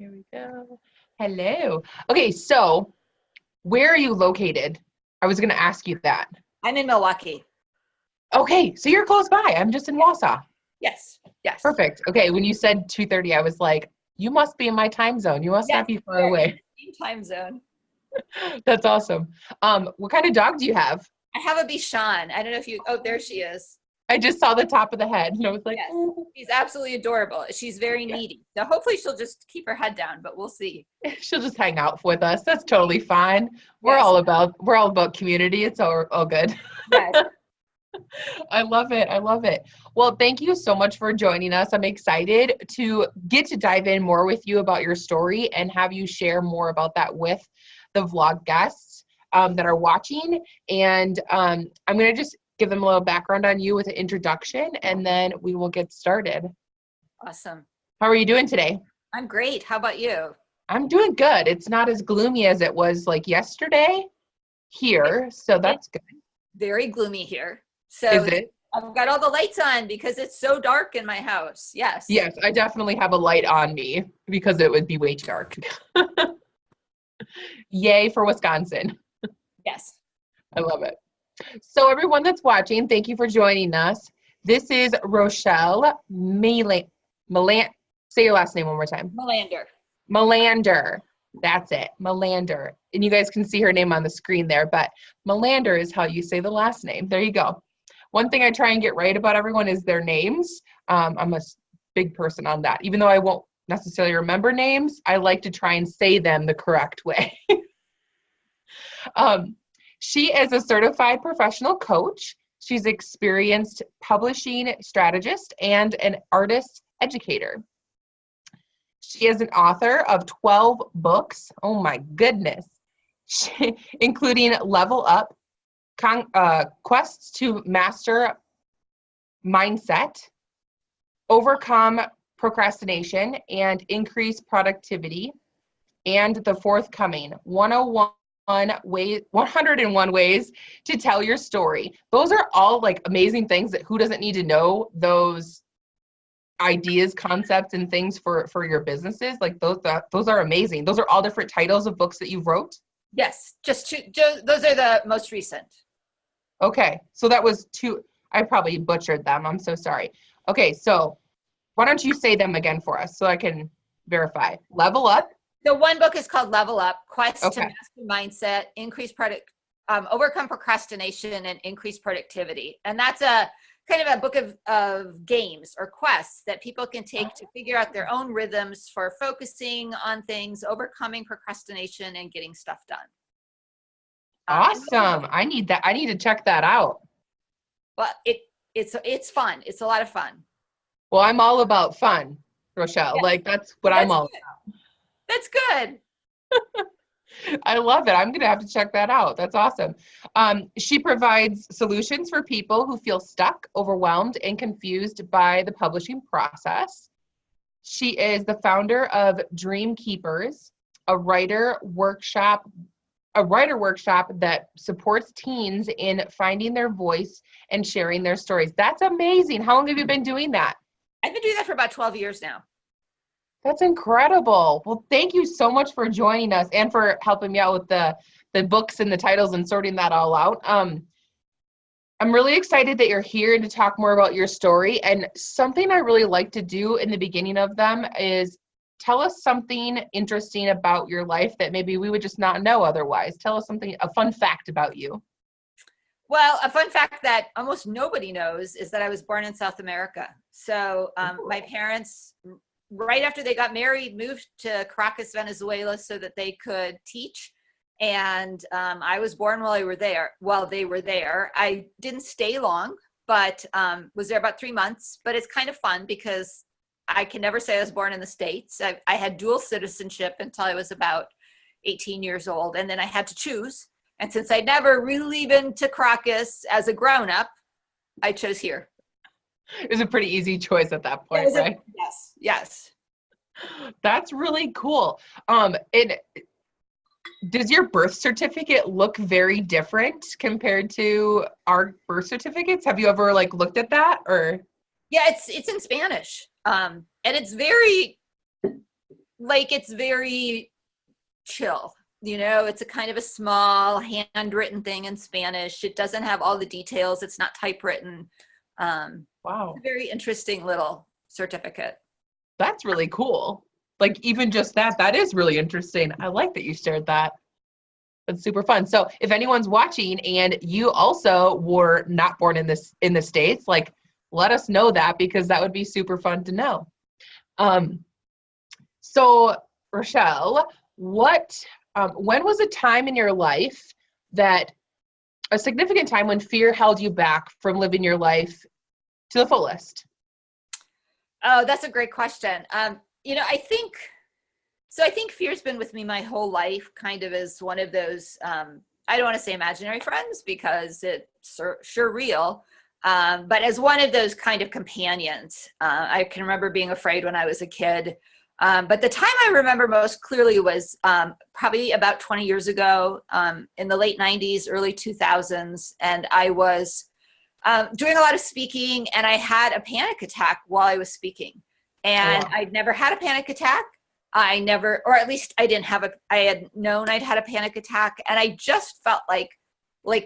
Here we go. Hello. Okay, so where are you located? I was going to ask you that. I'm in Milwaukee. Okay, so you're close by. I'm just in Wausau. Yes. Yes. Perfect. Okay, when you said 2:30, I was like, you must be in my time zone. You must Yes. not be far We're in away. the same time zone. That's awesome. What kind of dog do you have? I have a Bichon. I don't know if you, oh, there she is. I just saw the top of the head and I was like, Yes. ooh. She's absolutely adorable. She's very needy. So hopefully she'll just keep her head down, but we'll see. She'll just hang out with us. That's totally fine. Yes. We're all about community. It's all good. Yes. I love it. I love it. Well, thank you so much for joining us. I'm excited to get to dive in more with you about your story and have you share more about that with the vlog guests that are watching. And I'm going to just give them a little background on you with an introduction, and then we will get started. Awesome. How are you doing today? I'm great. How about you? I'm doing good. It's not as gloomy as it was like yesterday here, so that's good. Very gloomy here. Is So it? I've got all the lights on because it's so dark in my house. Yes. Yes, I definitely have a light on me because it would be way too dark. Yay for Wisconsin. Yes. I love it. So everyone that's watching, thank you for joining us. This is Rochelle say your last name one more time. Melander. Melander. That's it. Melander. And you guys can see her name on the screen there, but Melander is how you say the last name. There you go. One thing I try and get right about everyone is their names. I'm a big person on that. Even though I won't necessarily remember names, I like to try and say them the correct way. She is a certified professional coach. She's experienced publishing strategist and an artist educator. She is an author of 12 books. Oh my goodness. Including Level Up, Quests to Master Mindset, Overcome Procrastination and Increase Productivity, and the forthcoming 101 ways to tell your story. Those are all like amazing things that who doesn't need to know those ideas, concepts, and things for your businesses. Like those are amazing. Those are all different titles of books that you wrote. Yes. Just those are the most recent. Okay, so that was two. I probably butchered them. I'm so sorry. Okay, so why don't you say them again for us so I can verify? Level Up. The one book is called Level Up, Quest to Okay. Master Mindset, Overcome Procrastination and Increase Productivity. And that's a kind of a book of games or quests that people can take to figure out their own rhythms for focusing on things, overcoming procrastination, and getting stuff done. Awesome. I need that. I need to check that out. Well, it's fun. It's a lot of fun. Well, I'm all about fun, Rochelle. Yeah. Like that's what I'm all good. That's good. I love it. I'm going to have to check that out. That's awesome. She provides solutions for people who feel stuck, overwhelmed, and confused by the publishing process. She is the founder of Dream Keepers, a writer workshop that supports teens in finding their voice and sharing their stories. That's amazing. How long have you been doing that? I've been doing that for about 12 years now. That's incredible. Well, thank you so much for joining us and for helping me out with the books and the titles and sorting that all out. I'm really excited that you're here and to talk more about your story. And something I really like to do in the beginning of them is tell us something interesting about your life that maybe we would just not know otherwise. Tell us a fun fact about you. Well, a fun fact that almost nobody knows is that I was born in South America. So my parents, right after they got married, moved to Caracas, Venezuela so that they could teach. And I was born while they were there. I didn't stay long, but was there about 3 months. But it's kind of fun because I can never say I was born in the States. I had dual citizenship until I was about 18 years old. And then I had to choose. And since I'd never really been to Caracas as a grown-up, I chose here. It was a pretty easy choice at that point, right? Yes. That's really cool. And does your birth certificate look very different compared to our birth certificates? Have you ever looked at that or? Yeah, it's in Spanish. And it's very, like it's very chill. It's a kind of a small handwritten thing in Spanish. It doesn't have all the details. It's not typewritten. Wow. It's a very interesting little certificate. That's really cool. Like even just that is really interesting. I like that you shared that. That's super fun. So if anyone's watching and you also were not born in the States, like let us know that, because that would be super fun to know. So Rochelle, when was a time in your life a significant time when fear held you back from living your life to the fullest? Oh, that's a great question. I think fear's been with me my whole life, kind of as one of those, I don't want to say imaginary friends because it's sure real, but as one of those kind of companions. I can remember being afraid when I was a kid. But the time I remember most clearly was probably about 20 years ago, in the late 90s, early 2000s. And I was doing a lot of speaking, and I had a panic attack while I was speaking. And Oh, wow. I'd never had a panic attack. Or at least I didn't have I had known I'd had a panic attack. And I just felt like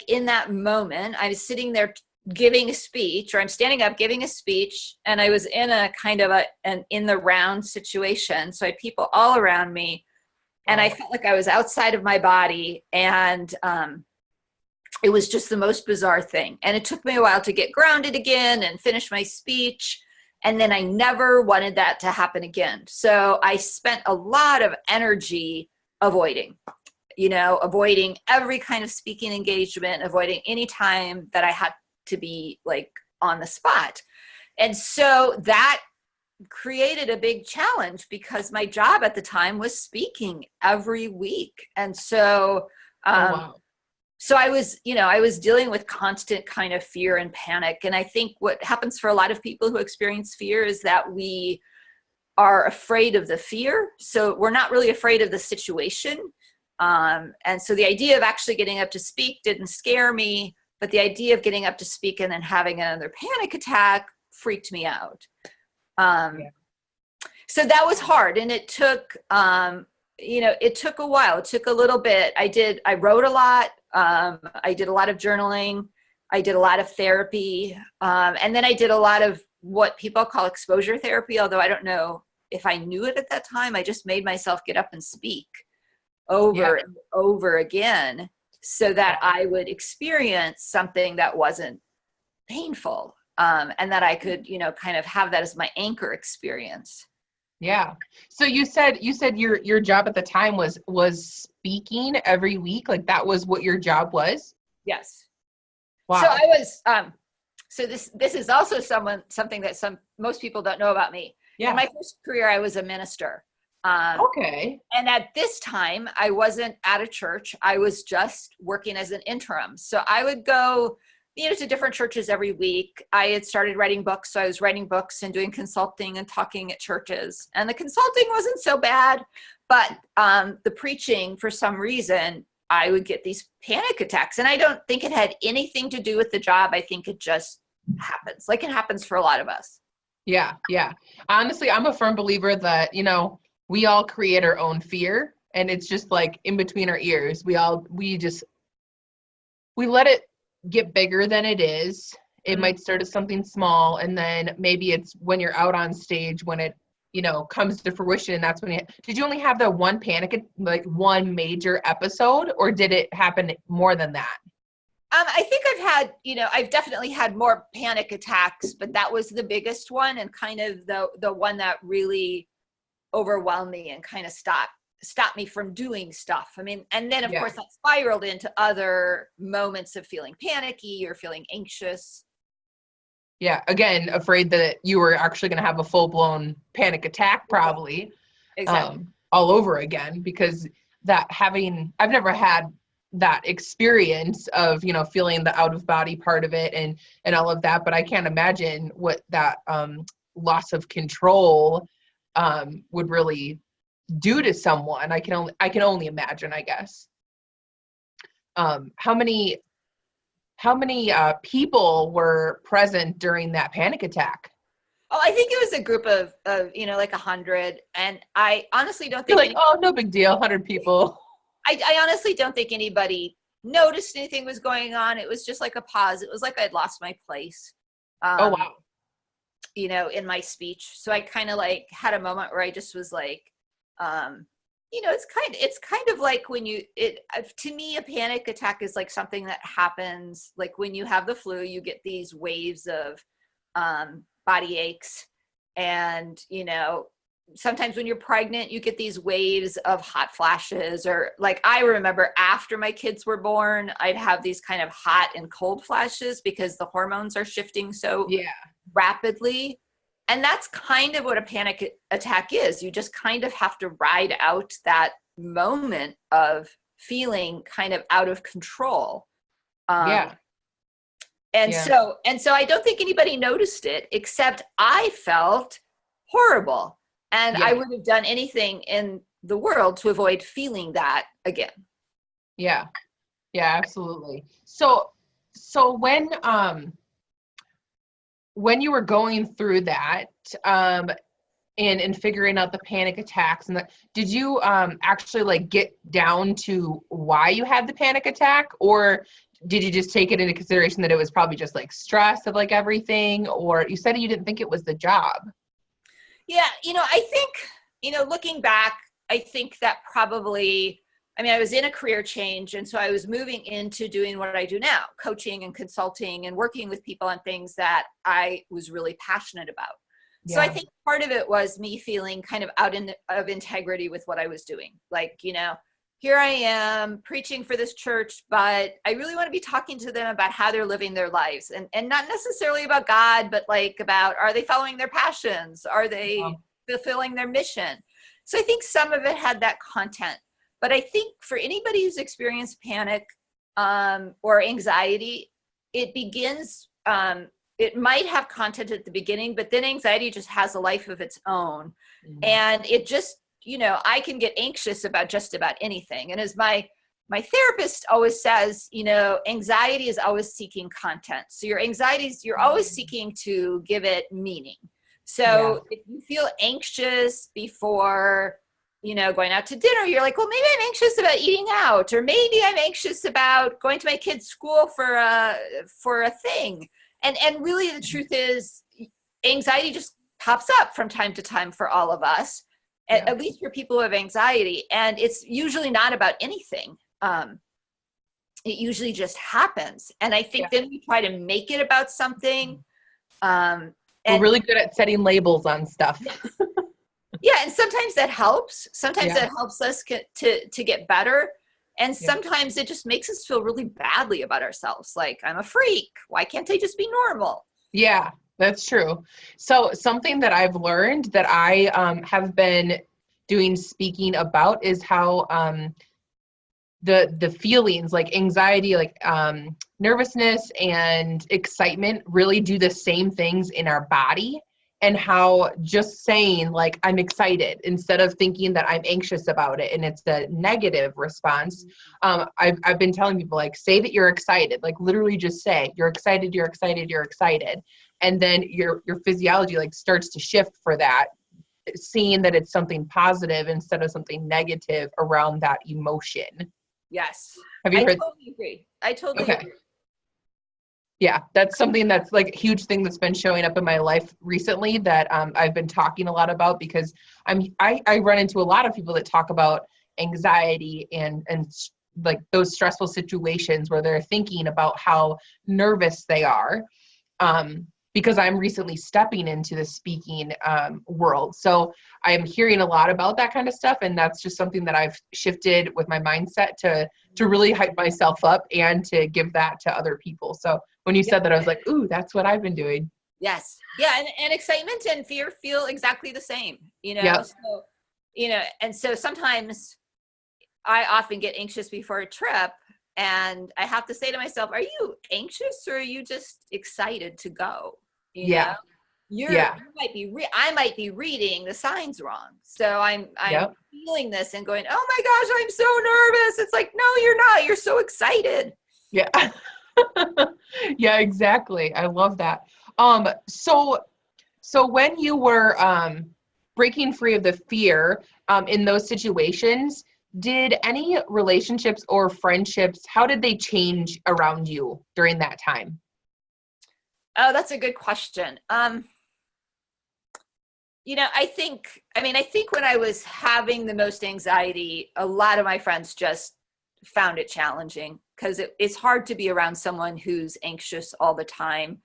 in that moment, I was sitting there giving a speech, or I'm standing up giving a speech, and I was in a kind of an in the round situation. So I had people all around me, and I felt like I was outside of my body. And it was just the most bizarre thing. And it took me a while to get grounded again and finish my speech. And then I never wanted that to happen again. So I spent a lot of energy avoiding every kind of speaking engagement, avoiding any time that I had to be like on the spot. And so that created a big challenge because my job at the time was speaking every week. And so, Wow. so I was dealing with constant kind of fear and panic. And I think what happens for a lot of people who experience fear is that we are afraid of the fear. So we're not really afraid of the situation. And so the idea of actually getting up to speak didn't scare me, but the idea of getting up to speak and then having another panic attack freaked me out. So that was hard. And it took, it took a while. It took a little bit. I wrote a lot. I did a lot of journaling. I did a lot of therapy. And then I did a lot of what people call exposure therapy, although I don't know if I knew it at that time. I just made myself get up and speak over and over again so that I would experience something that wasn't painful, and that I could, kind of have that as my anchor experience. Yeah. So you said your job at the time was speaking every week. Like that was what your job was? Yes. Wow. So I was, so this is also something that most people don't know about me. Yeah. In my first career, I was a minister. Okay. And at this time, I wasn't at a church. I was just working as an interim. So I would go, to different churches every week. I had started writing books. So I was writing books and doing consulting and talking at churches. And the consulting wasn't so bad, but the preaching, for some reason, I would get these panic attacks. And I don't think it had anything to do with the job. I think it just happens. Like it happens for a lot of us. Yeah. Yeah. Honestly, I'm a firm believer that, we all create our own fear, and it's just like in between our ears. We let it get bigger than it is. It might start as something small, and then maybe it's when you're out on stage when it, comes to fruition. That's when did you only have the one one major episode, or did it happen more than that? I think I've definitely had more panic attacks, but that was the biggest one and kind of the one that really overwhelmed me and kind of stopped me from doing stuff. I mean, and then of course that spiraled into other moments of feeling panicky or feeling anxious. Yeah. Again, afraid that you were actually going to have a full-blown panic attack, probably. Exactly. All over again, because I've never had that experience of, feeling the out of body part of it and all of that, but I can't imagine what that loss of control would really do to someone. I can only imagine, I guess. How many people were present during that panic attack? Oh, I think it was a group of like 100. And I honestly don't You're think like, oh, no big deal, 100 people. I honestly don't think anybody noticed anything was going on. It was just like a pause. It was like I'd lost my place, Oh, wow. in my speech. So I kind of like had a moment where I just was like, it's kind of like when to me, a panic attack is like something that happens, like when you have the flu, you get these waves of body aches. And, sometimes when you're pregnant, you get these waves of hot flashes, or like I remember after my kids were born, I'd have these kind of hot and cold flashes because the hormones are shifting so rapidly. And that's kind of what a panic attack is. You just kind of have to ride out that moment of feeling kind of out of control. So I don't think anybody noticed it, except I felt horrible. And I would have done anything in the world to avoid feeling that again. Yeah. Yeah, absolutely. So when you were going through that, and figuring out the panic attacks and that, did you actually like get down to why you had the panic attack, or did you just take it into consideration that it was probably just like stress of like everything, or you said you didn't think it was the job? Yeah, I think, looking back, I think that probably, I was in a career change. And so I was moving into doing what I do now, coaching and consulting and working with people on things that I was really passionate about. So I think part of it was me feeling kind of out of integrity with what I was doing. Like, here I am preaching for this church, but I really want to be talking to them about how they're living their lives, and not necessarily about God, but like about, are they following their passions? Are they fulfilling their mission? So I think some of it had that content, but I think for anybody who's experienced panic or anxiety, it begins, it might have content at the beginning, but then anxiety just has a life of its own. And it just, I can get anxious about just about anything. And as my therapist always says, anxiety is always seeking content. So your anxieties, you're always seeking to give it meaning. So if you feel anxious before, going out to dinner, you're like, well, maybe I'm anxious about eating out, or maybe I'm anxious about going to my kid's school for a thing. And really the truth is, anxiety just pops up from time to time for all of us. At least for people who have anxiety. And it's usually not about anything. It usually just happens. And I think then we try to make it about something. We're really good at setting labels on stuff. And sometimes that helps. Sometimes that helps us to get better. And sometimes it just makes us feel really badly about ourselves. Like, I'm a freak. Why can't I just be normal? Yeah. That's true. So something that I've learned that I have been doing speaking about is how the feelings like anxiety, like nervousness and excitement really do the same things in our body, and how just saying like I'm excited instead of thinking that I'm anxious about it and it's a negative response. I've been telling people, like, say that you're excited, like literally just say you're excited, you're excited, you're excited. And then your physiology like starts to shift for that, seeing that it's something positive instead of something negative around that emotion. Yes. Have you heard? I totally agree. Yeah, that's something that's like a huge thing that's been showing up in my life recently that I've been talking a lot about, because I run into a lot of people that talk about anxiety and like those stressful situations where they're thinking about how nervous they are. Because I'm recently stepping into the speaking world. So I'm hearing a lot about that kind of stuff. And that's just something that I've shifted with my mindset to really hype myself up and to give that to other people. So when you said that, I was like, ooh, that's what I've been doing. Yes. Yeah. And excitement and fear feel exactly the same, Yep. So, and so sometimes I often get anxious before a trip, and I have to say to myself, are you anxious or are you just excited to go? I might be reading the signs wrong. So I'm feeling this and going, oh my gosh, I'm so nervous. It's like, no, you're not. You're so excited. Yeah. Yeah, exactly. I love that. So So when you were breaking free of the fear in those situations, did any relationships or friendships, how did they change around you during that time? Oh, that's a good question. I think when I was having the most anxiety, a lot of my friends just found it challenging because it's hard to be around someone who's anxious all the time.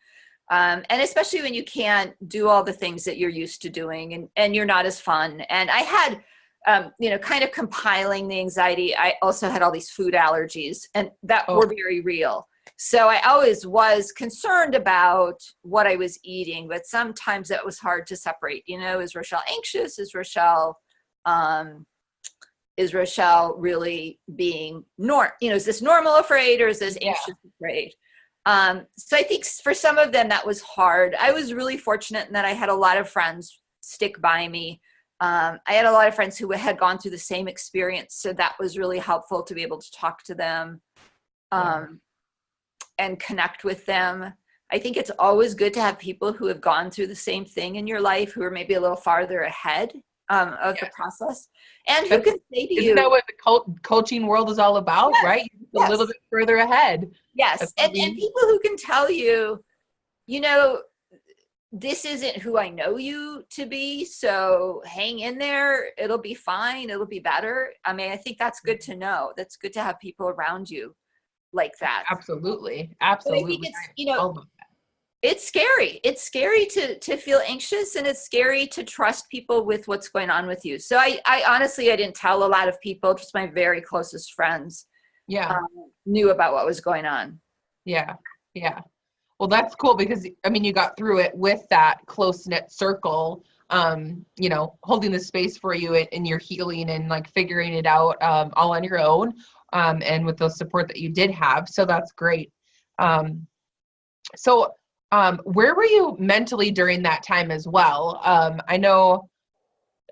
And especially when you can't do all the things that you're used to doing and you're not as fun. And I had, kind of compiling the anxiety. I also had all these food allergies and that Oh, were very real. So I always was concerned about what I was eating, but sometimes it was hard to separate, is Rochelle anxious? Um, is Rochelle really being is this normal afraid or is this yeah. anxious afraid? So I think for some of them that was hard. I was really fortunate in that I had a lot of friends stick by me. I had a lot of friends who had gone through the same experience. So that was really helpful to be able to talk to them. Yeah. And connect with them. I think it's always good to have people who have gone through the same thing in your life, who are maybe a little farther ahead of the process, and who That's, can say to isn't you, that what the coaching world is all about, yes, right? You're a little yes, bit further ahead. yes. That's what And people who can tell you, you know, this isn't who I know you to be, so hang in there. It'll be fine. It'll be better. I mean, I think that's good to know. That's good to have people around you like that. Absolutely. But I think Absolutely. it's, All about that. it's scary. It's scary to feel anxious, and it's scary to trust people with what's going on with you. So I honestly, I didn't tell a lot of people, just my very closest friends Yeah. knew about what was going on. Yeah. Yeah. Well, that's cool because I mean, you got through it with that close knit circle, holding the space for you in your healing and like figuring it out all on your own, and with the support that you did have. So that's great. Um, where were you mentally during that time as well? I know,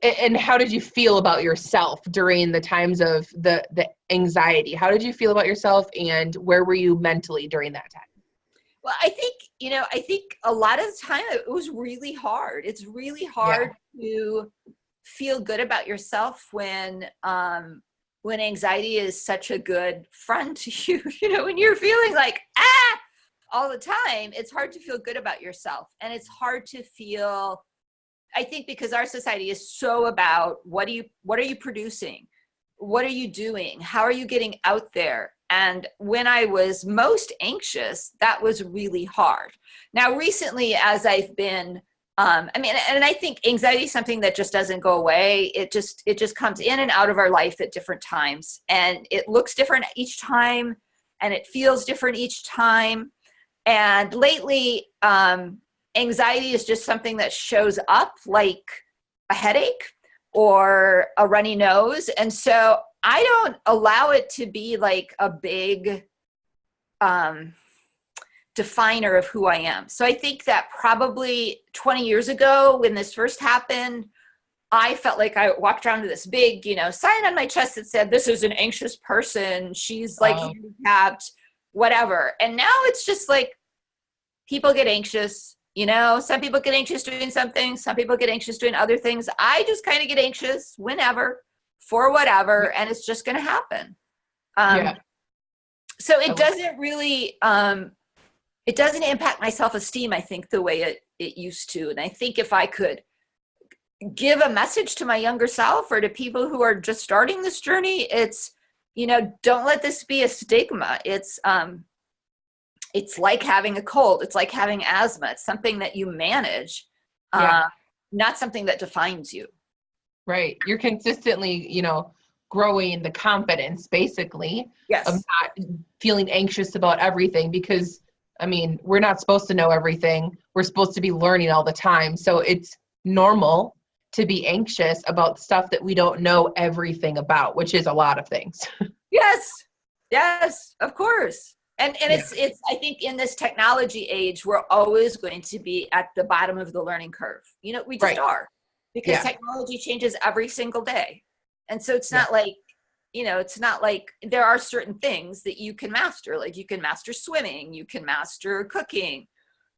and how did you feel about yourself during the times of the anxiety? How did you feel about yourself, and where were you mentally during that time? Well, I think a lot of the time it was really hard. It's really Yeah. hard to feel good about yourself when anxiety is such a good friend to you. When you're feeling like all the time, it's hard to feel good about yourself, and it's hard to feel. I think because our society is so about what are you producing? What are you doing? How are you getting out there? And when I was most anxious, that was really hard. Now, recently, as I've been, and I think anxiety is something that just doesn't go away. It just comes in and out of our life at different times, and it looks different each time, and it feels different each time. And lately, anxiety is just something that shows up like a headache or a runny nose. And so I don't allow it to be like a big definer of who I am. So I think that probably 20 years ago when this first happened, I felt like I walked around with this big, sign on my chest that said, this is an anxious person. She's like handicapped, whatever. And now it's just like people get anxious. Some people get anxious doing something. Some people get anxious doing other things. I just kind of get anxious whenever for whatever, and it's just going to happen. Yeah. So it doesn't really, it doesn't impact my self-esteem, I think, the way it used to. And I think if I could give a message to my younger self or to people who are just starting this journey, it's, don't let this be a stigma. It's like having a cold. It's like having asthma. It's something that you manage, not something that defines you. Right. You're consistently, growing the confidence basically of Yes. not feeling anxious about everything because, I mean, we're not supposed to know everything. We're supposed to be learning all the time. So it's normal to be anxious about stuff that we don't know everything about, which is a lot of things. Yes. Yes, of course. And Yeah. it's I think in this technology age, we're always going to be at the bottom of the learning curve. We just Right. are, because Yeah. technology changes every single day. And so it's Yeah. not like, it's not like there are certain things that you can master. Like you can master swimming, you can master cooking,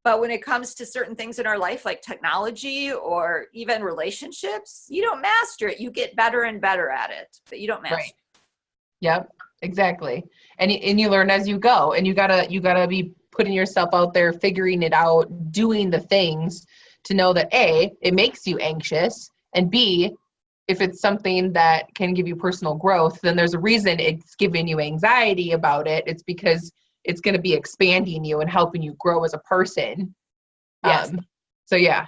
But when it comes to certain things in our life, like technology or even relationships, you don't master it. You get better and better at it, but you don't master Right. Yep, exactly. And you learn as you go, and you gotta be putting yourself out there, figuring it out, doing the things to know that A, it makes you anxious, and B, if it's something that can give you personal growth, then there's a reason it's giving you anxiety about it. It's because it's going to be expanding you and helping you grow as a person. Yes. So yeah,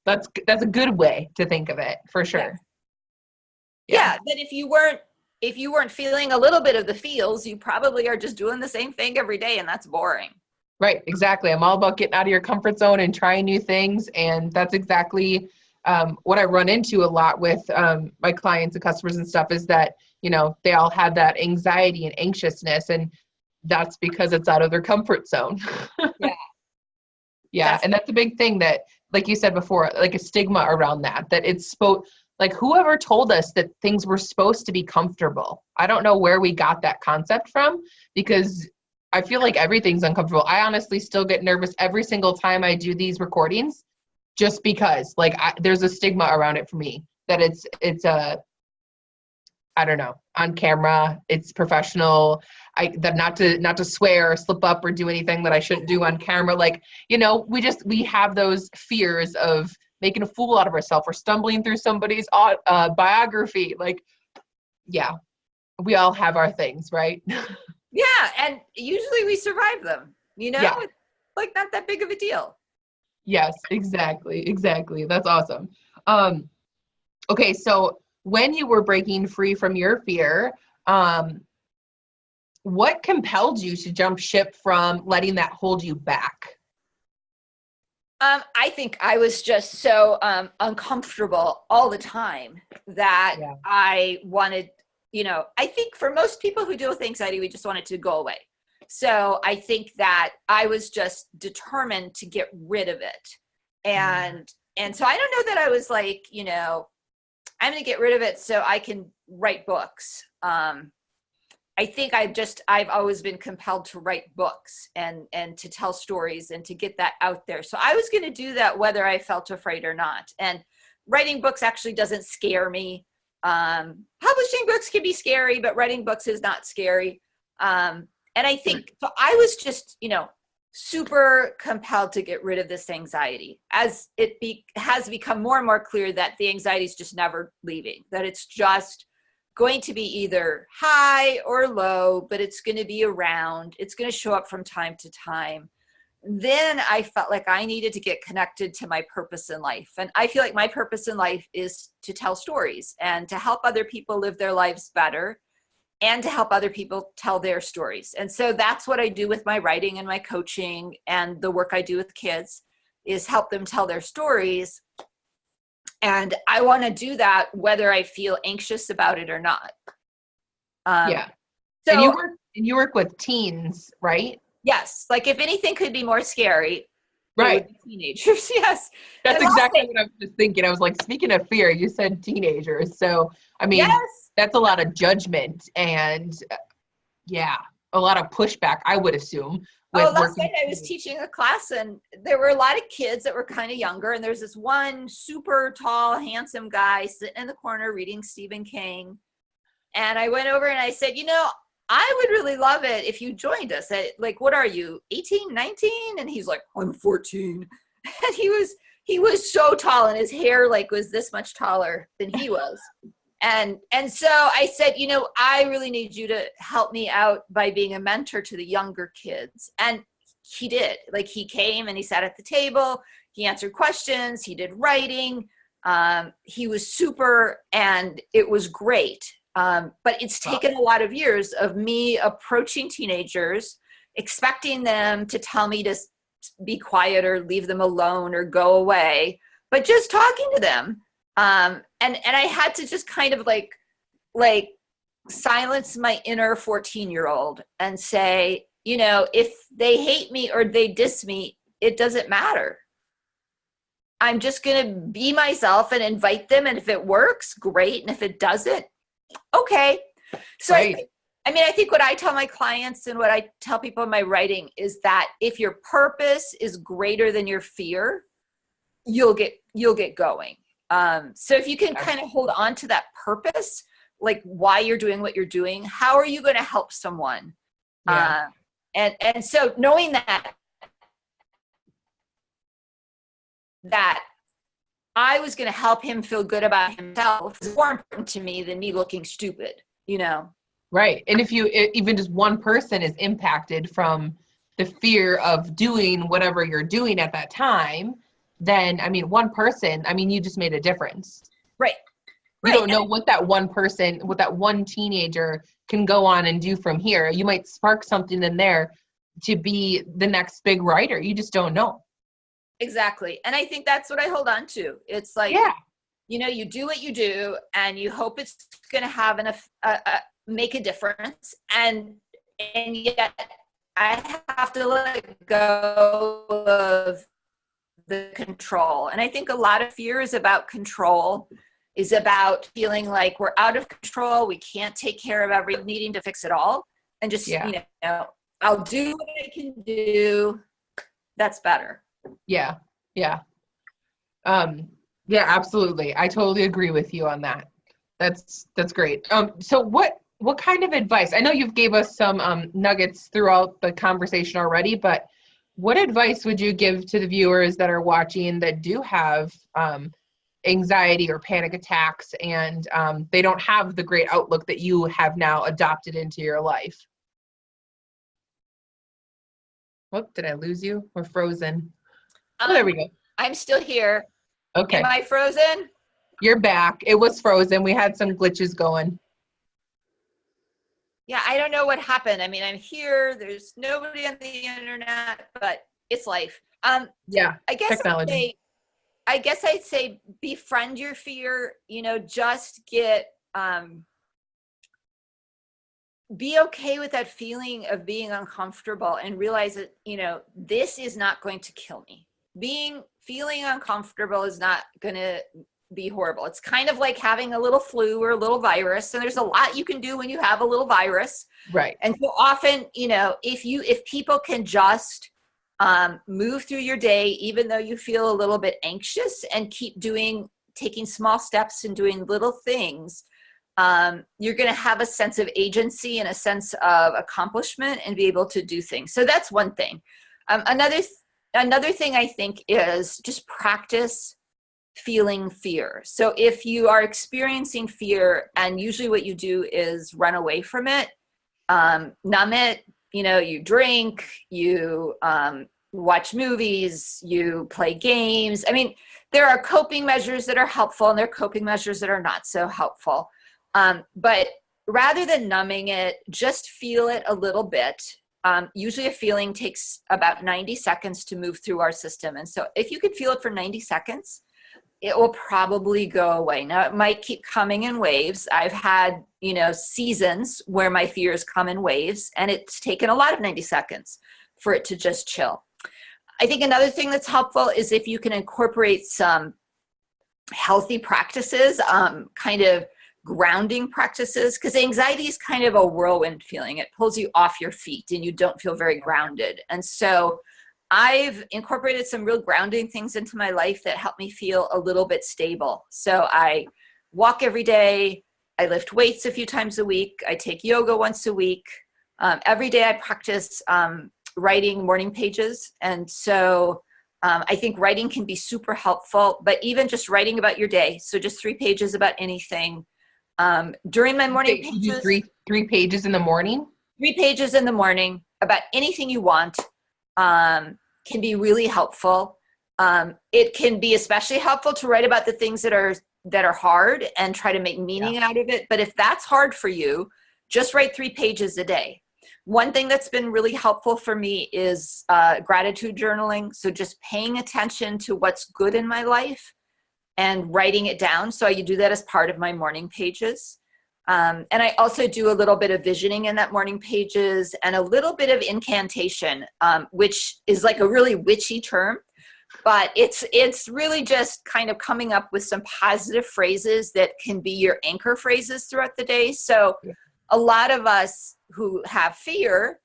that's a good way to think of it, for sure. Yeah. But if you weren't feeling a little bit of the feels, you probably are just doing the same thing every day, and that's boring. Right, exactly. I'm all about getting out of your comfort zone and trying new things. And that's exactly what I run into a lot with my clients and customers and stuff, is that, they all have that anxiety and anxiousness, and that's because it's out of their comfort zone. Yeah. Yeah. And that's a big thing that, like you said before, like a stigma around that it's like, whoever told us that things were supposed to be comfortable? I don't know where we got that concept from, because I feel like everything's uncomfortable. I honestly still get nervous every single time I do these recordings, just because there's a stigma around it for me, that it's I don't know, on camera, it's professional. That not to swear or slip up or do anything that I shouldn't do on camera. We have those fears of making a fool out of ourselves or stumbling through somebody's biography. Yeah, we all have our things, right? Yeah. And usually we survive them, Yeah. It's like not that big of a deal. Yes, exactly. That's awesome. Okay, so when you were breaking free from your fear, what compelled you to jump ship from letting that hold you back? I think I was just so uncomfortable all the time that I wanted, I think for most people who deal with anxiety, we just want it to go away. So I think that I was just determined to get rid of it. And so I don't know that I was like, I'm going to get rid of it so I can write books. I think I've always been compelled to write books and to tell stories and to get that out there. So I was going to do that whether I felt afraid or not. And writing books actually doesn't scare me. Publishing books can be scary, but writing books is not scary. And I think, so I was just, super compelled to get rid of this anxiety, as it has become more and more clear that the anxiety is just never leaving, that it's just going to be either high or low, but it's going to be around. It's going to show up from time to time. Then I felt like I needed to get connected to my purpose in life. And I feel like my purpose in life is to tell stories and to help other people live their lives better and to help other people tell their stories. And so that's what I do with my writing and my coaching and the work I do with kids, is help them tell their stories. And I want to do that whether I feel anxious about it or not. Yeah. So and you work with teens, right? Yes. Like if anything could be more scary, right? It would be teenagers. Yes. That's exactly what I was just thinking. I was like, speaking of fear, you said teenagers. So, I mean, yes. That's a lot of judgment and a lot of pushback, I would assume. Last night I was teaching a class and there were a lot of kids that were kind of younger. And there's this one super tall, handsome guy sitting in the corner reading Stephen King. And I went over and I said, I would really love it if you joined us. Like, what are you, 18, 19? And he's like, I'm 14. And he was so tall and his hair was this much taller than he was. And so I said, I really need you to help me out by being a mentor to the younger kids. And he did. He came and he sat at the table. He answered questions. He did writing. He was super, and it was great. But it's taken a lot of years of me approaching teenagers, expecting them to tell me to be quiet or leave them alone or go away, but just talking to them. And I had to just kind of like silence my inner 14-year-old and say, if they hate me or they diss me, it doesn't matter. I'm just going to be myself and invite them. And if it works, great. And if it doesn't, okay. So right. I mean, I think what I tell my clients and what I tell people in my writing is that if your purpose is greater than your fear, you'll get going. So if you can kind of hold on to that purpose, like why you're doing what you're doing, how are you going to help someone? Yeah. And so knowing that I was going to help him feel good about himself is more important to me than me looking stupid, you know? Right. And if even just one person is impacted from the fear of doing whatever you're doing at that time, then, I mean, one person, I mean, you just made a difference. Right. You don't know what that one person, what that one teenager can go on and do from here. You might spark something in there to be the next big writer. You just don't know. Exactly. And I think that's what I hold on to. It's like, you know, you do what you do and you hope it's going to have make a difference. And yet I have to let go of the control. And I think a lot of fear is about control, is about feeling like we're out of control. We can't take care of needing to fix it all. And just, you know, I'll do what I can do. That's better. Yeah. Yeah. Yeah, absolutely. I totally agree with you on that. That's great. So what kind of advice? I know you've gave us some nuggets throughout the conversation already, but what advice would you give to the viewers that are watching that do have anxiety or panic attacks and they don't have the great outlook that you have now adopted into your life? Oh, did I lose you? We're frozen. Oh, there we go. I'm still here. Okay. Am I frozen? You're back. It was frozen. We had some glitches going. Yeah, I don't know what happened. I mean, I'm here. There's nobody on the internet, but it's life. Yeah, I guess technology. I'd say befriend your fear. You know, just be okay with that feeling of being uncomfortable and realize that, you know, this is not going to kill me. Feeling uncomfortable is not going to be horrible. It's kind of like having a little flu or a little virus. And there's a lot you can do when you have a little virus. Right. And so often, you know, if people can just move through your day, even though you feel a little bit anxious, and keep taking small steps and doing little things, you're going to have a sense of agency and a sense of accomplishment and be able to do things. So that's one thing. Another thing I think is just practice feeling fear. So if you are experiencing fear, and usually what you do is run away from it, numb it, you know, you drink, you watch movies, you play games. I mean, there are coping measures that are helpful and there are coping measures that are not so helpful. But rather than numbing it, just feel it a little bit. Usually a feeling takes about 90 seconds to move through our system. And so if you can feel it for 90 seconds, it will probably go away. Now, it might keep coming in waves. I've had, you know, seasons where my fears come in waves, and it's taken a lot of 90 seconds for it to just chill. I think another thing that's helpful is if you can incorporate some healthy practices, kind of grounding practices, because anxiety is kind of a whirlwind feeling. It pulls you off your feet and you don't feel very grounded. And so I've incorporated some real grounding things into my life that help me feel a little bit stable. So I walk every day. I lift weights a few times a week. I take yoga once a week. Every day I practice writing morning pages. And so I think writing can be super helpful, but even just writing about your day. So just 3 pages about anything. During my morning pages. You do three pages in the morning? 3 pages in the morning about anything you want. Can be really helpful. It can be especially helpful to write about the things that are hard and try to make meaning out of it. But if that's hard for you, just write 3 pages a day. One thing that's been really helpful for me is gratitude journaling. So just paying attention to what's good in my life and writing it down. So I do that as part of my morning pages. And I also do a little bit of visioning in that morning pages and a little bit of incantation, which is like a really witchy term, but it's really just kind of coming up with some positive phrases that can be your anchor phrases throughout the day. So a lot of us who have fear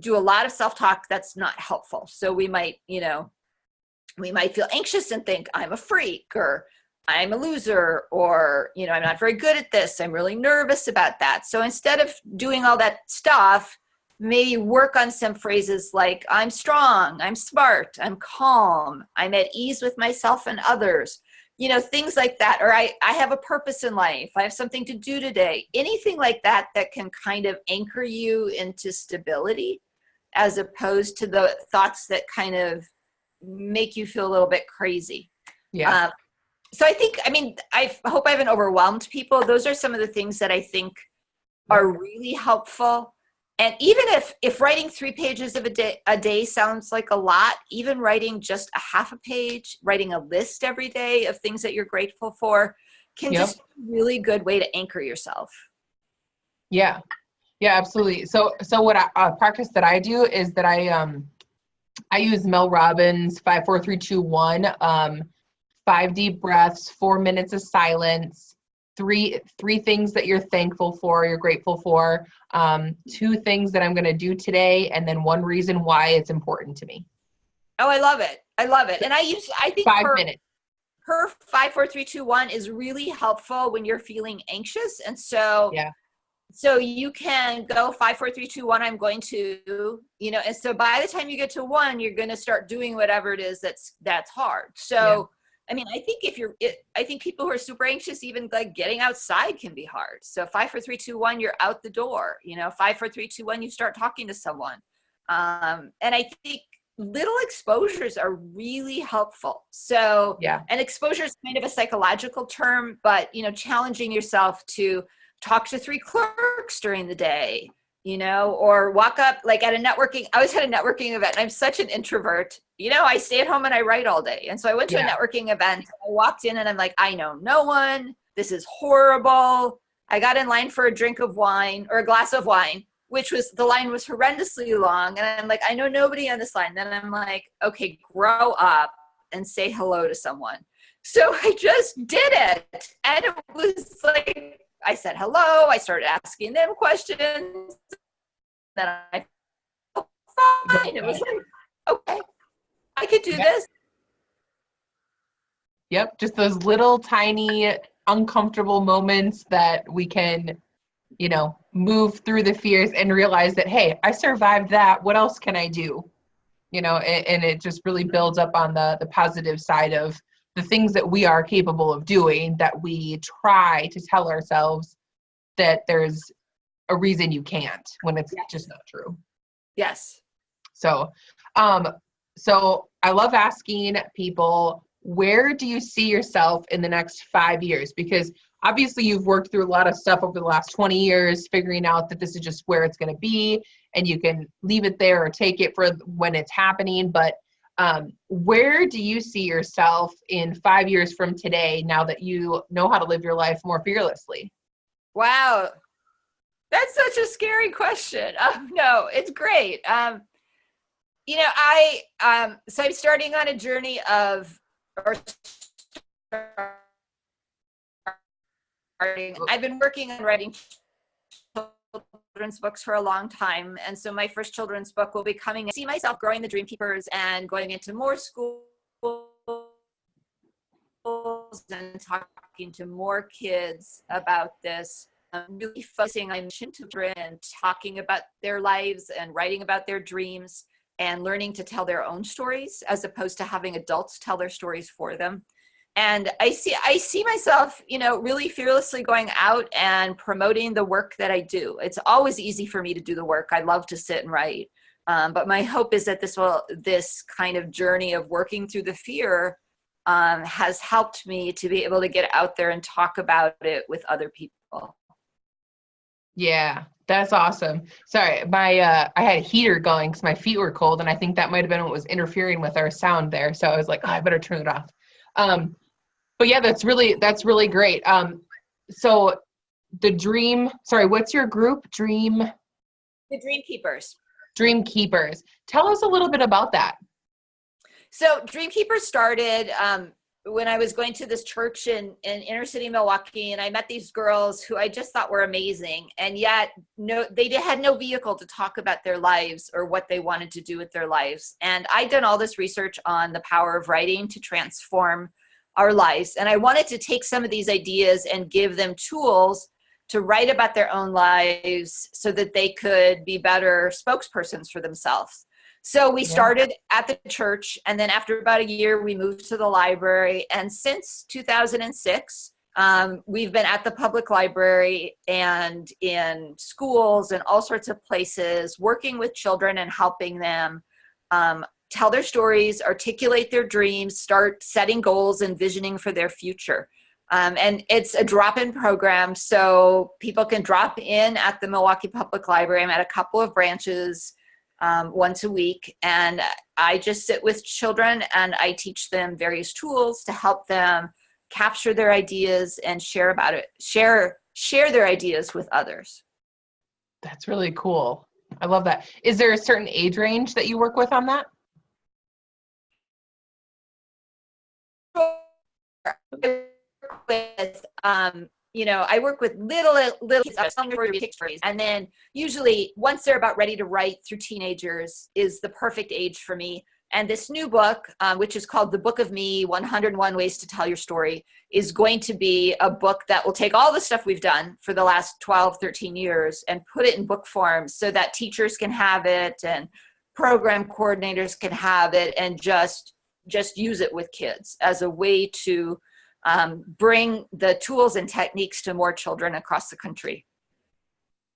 do a lot of self-talk that's not helpful. So we might, we might feel anxious and think I'm a freak, or I'm a loser, or, I'm not very good at this. I'm really nervous about that. So instead of doing all that stuff, maybe work on some phrases like I'm strong, I'm smart, I'm calm, I'm at ease with myself and others, things like that. Or I have a purpose in life. I have something to do today. Anything like that that can kind of anchor you into stability, as opposed to the thoughts that kind of make you feel a little bit crazy. Yeah. So I hope I haven't overwhelmed people. Those are some of the things that I think are really helpful. And even if writing 3 pages of a day sounds like a lot, even writing just a half a page, writing a list every day of things that you're grateful for can just be a really good way to anchor yourself. Yeah. Yeah, absolutely. So what a practice that I do is that I use Mel Robbins 5, 4, 3, 2, 1, 5 deep breaths, 4 minutes of silence, three things that you're thankful for, you're grateful for, 2 things that I'm going to do today, and then 1 reason why it's important to me. Oh, I love it. And I think 5 minutes. Her 5, 4, 3, 2, 1 is really helpful when you're feeling anxious. And so, so you can go 5, 4, 3, 2, 1, I'm going to, and so by the time you get to 1, you're going to start doing whatever it is that's hard. So, I think I think people who are super anxious, even like getting outside can be hard. So 5, 4, 3, 2, 1, you're out the door, 5, 4, 3, 2, 1, you start talking to someone. And I think little exposures are really helpful. So, and exposure is kind of a psychological term, but, challenging yourself to talk to 3 clerks during the day, or walk up like I was at a networking event, and I'm such an introvert, I stay at home and I write all day. And so I went to a networking event, I walked in and I'm like, I know no one, this is horrible. I got in line for a drink of wine or a glass of wine, the line was horrendously long. And I'm like, I know nobody on this line. Then I'm like, okay, grow up and say hello to someone. So I just did it. And it was like, I said hello. I started asking them questions. Then I felt fine. It was like, okay, I could do this. Yep. Just those little tiny uncomfortable moments that we can, move through the fears and realize that, hey, I survived that. What else can I do? And it just really builds up on the positive side of the things that we are capable of doing, that we try to tell ourselves that there's a reason you can't, when it's just not true. Yes. So I love asking people, where do you see yourself in the next 5 years? Because obviously you've worked through a lot of stuff over the last 20 years, figuring out that this is just where it's going to be, and you can leave it there or take it for when it's happening. But where do you see yourself in 5 years from today, now that you know how to live your life more fearlessly? Wow. That's such a scary question. No, it's great. So I'm starting on a journey I've been working on writing children's books for a long time. And so my first children's book will be coming. I see myself growing the Dream Keepers and going into more schools and talking to more kids about this. I'm really focusing on mission to children and talking about their lives and writing about their dreams and learning to tell their own stories, as opposed to having adults tell their stories for them. And I see myself, really fearlessly going out and promoting the work that I do. It's always easy for me to do the work. I love to sit and write. But my hope is that this kind of journey of working through the fear has helped me to be able to get out there and talk about it with other people. Yeah, that's awesome. Sorry, I had a heater going because my feet were cold, and I think that might have been what was interfering with our sound there. So I was like, I better turn it off. But yeah, that's really great. So what's your group? The Dream Keepers. Dream Keepers. Tell us a little bit about that. So Dream Keepers started when I was going to this church in inner city Milwaukee, and I met these girls who I just thought were amazing. And yet they had no vehicle to talk about their lives or what they wanted to do with their lives. And I'd done all this research on the power of writing to transform our lives. And I wanted to take some of these ideas and give them tools to write about their own lives so that they could be better spokespersons for themselves. So we started at the church, and then after about a year, we moved to the library. And since 2006, we've been at the public library and in schools and all sorts of places, working with children and helping them tell their stories, articulate their dreams, start setting goals and visioning for their future. And it's a drop-in program, so people can drop in at the Milwaukee Public Library. I'm at a couple of branches once a week, and I just sit with children and I teach them various tools to help them capture their ideas and share their ideas with others. That's really cool. I love that. Is there a certain age range that you work with on that? With I work with little kids, and then usually once they're about ready to write through teenagers is the perfect age for me. And this new book, which is called The Book of Me, 101 Ways to Tell Your Story, is going to be a book that will take all the stuff we've done for the last 12, 13 years and put it in book form so that teachers can have it and program coordinators can have it and just use it with kids as a way to bring the tools and techniques to more children across the country.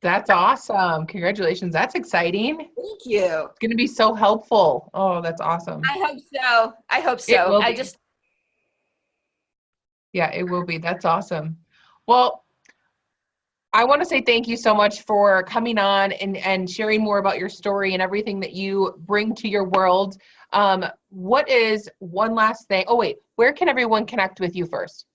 That's awesome. Congratulations. That's exciting. Thank you. It's going to be so helpful. Oh, that's awesome. I hope so. Yeah, it will be. That's awesome. Well, I want to say thank you so much for coming on and sharing more about your story and everything that you bring to your world. What is one last thing? Oh, wait, where can everyone connect with you first?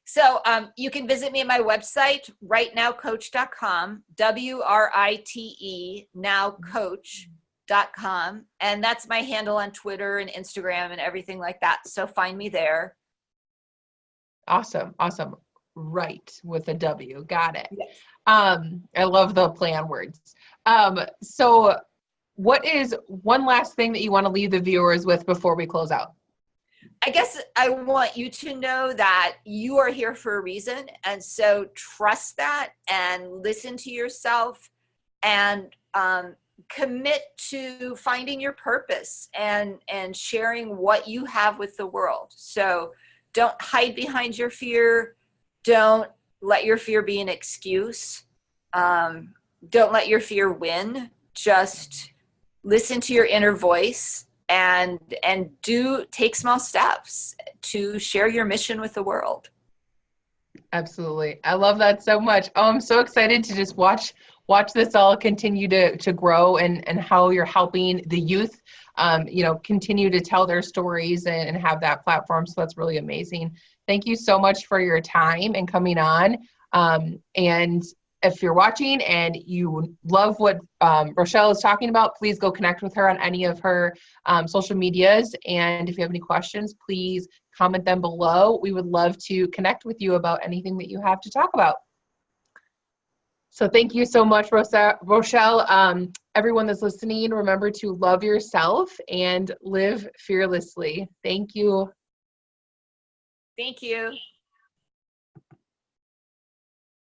So you can visit me at my website, writenowcoach.com, WRITE nowcoach.com. And that's my handle on Twitter and Instagram and everything like that. So find me there. Awesome. Awesome. Right with a W. Got it. Yes. I love the play on words. So what is one last thing that you want to leave the viewers with before we close out? I guess I want you to know that you are here for a reason. And so trust that and listen to yourself and commit to finding your purpose and sharing what you have with the world. So don't hide behind your fear. Don't let your fear be an excuse. Don't let your fear win. Just listen to your inner voice and take small steps to share your mission with the world. Absolutely. I love that so much. Oh, I'm so excited to just watch this all continue to grow and how you're helping the youth, continue to tell their stories and have that platform. So that's really amazing. Thank you so much for your time and coming on. And if you're watching and you love what Rochelle is talking about, please go connect with her on any of her social medias. And if you have any questions, please comment them below. We would love to connect with you about anything that you have to talk about. So thank you so much, Rochelle. Everyone that's listening, remember to love yourself and live fearlessly. Thank you. Thank you.